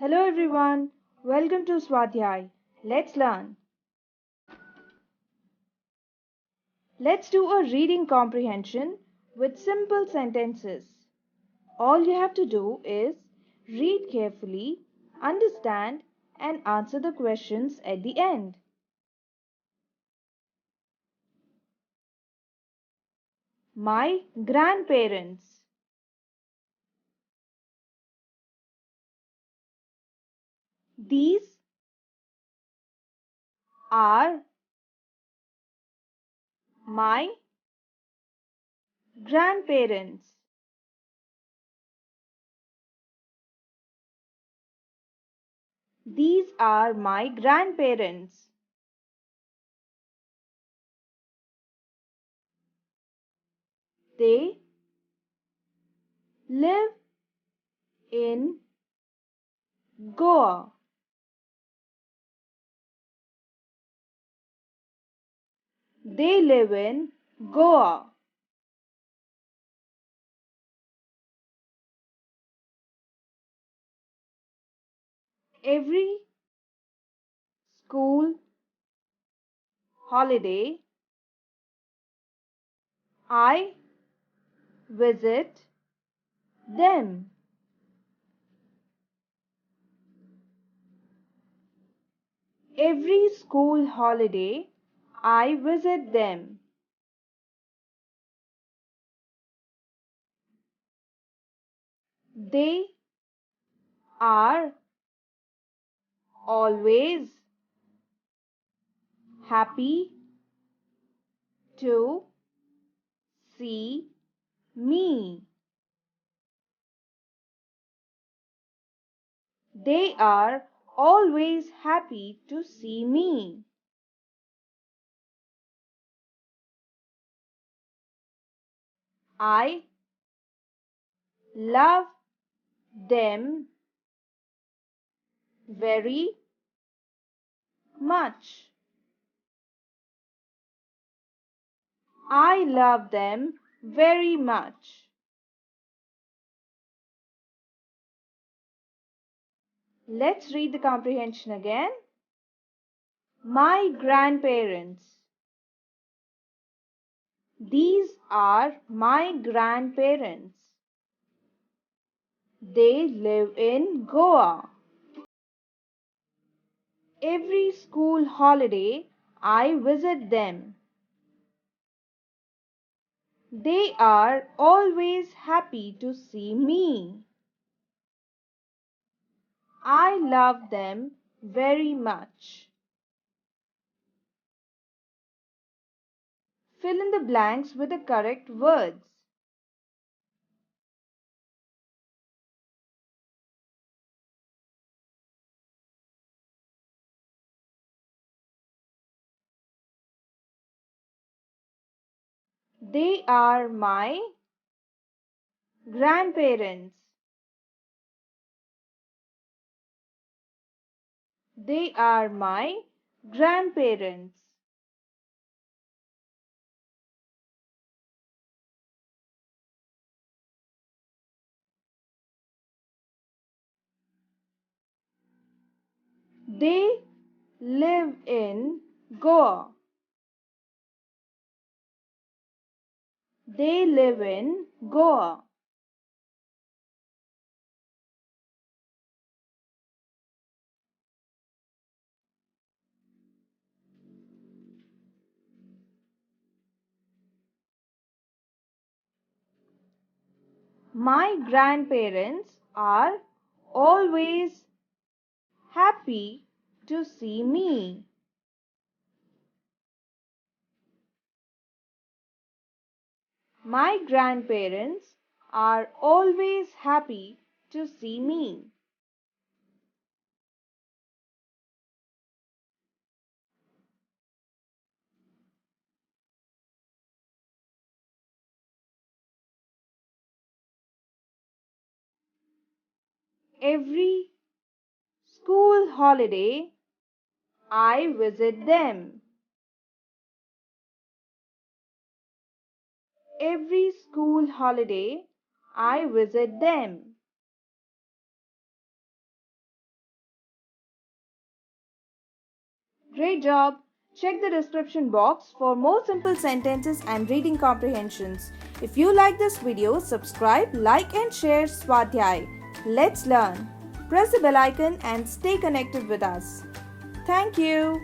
Hello everyone, welcome to Swadhyay. Let's learn. Let's do a reading comprehension with simple sentences. All you have to do is read carefully, understand, and answer the questions at the end. My grandparents. These are my grandparents. These are my grandparents. They live in Goa. They live in Goa. Every school holiday, I visit them. Every school holiday, I visit them. They are always happy to see me. They are always happy to see me. I love them very much. I love them very much. Let's read the comprehension again. My grandparents. These are my grandparents. They live in Goa. Every school holiday, I visit them. They are always happy to see me. I love them very much. Fill in the blanks with the correct words. They are my grandparents. They are my grandparents. They live in Goa. They live in Goa. My grandparents are always happy to see me. My grandparents are always happy to see me. Every school holiday, I visit them. Every school holiday, I visit them. Great job! Check the description box for more simple sentences and reading comprehensions. If you like this video, subscribe, like and share Swadhyay. Let's learn. Press the bell icon and stay connected with us. Thank you.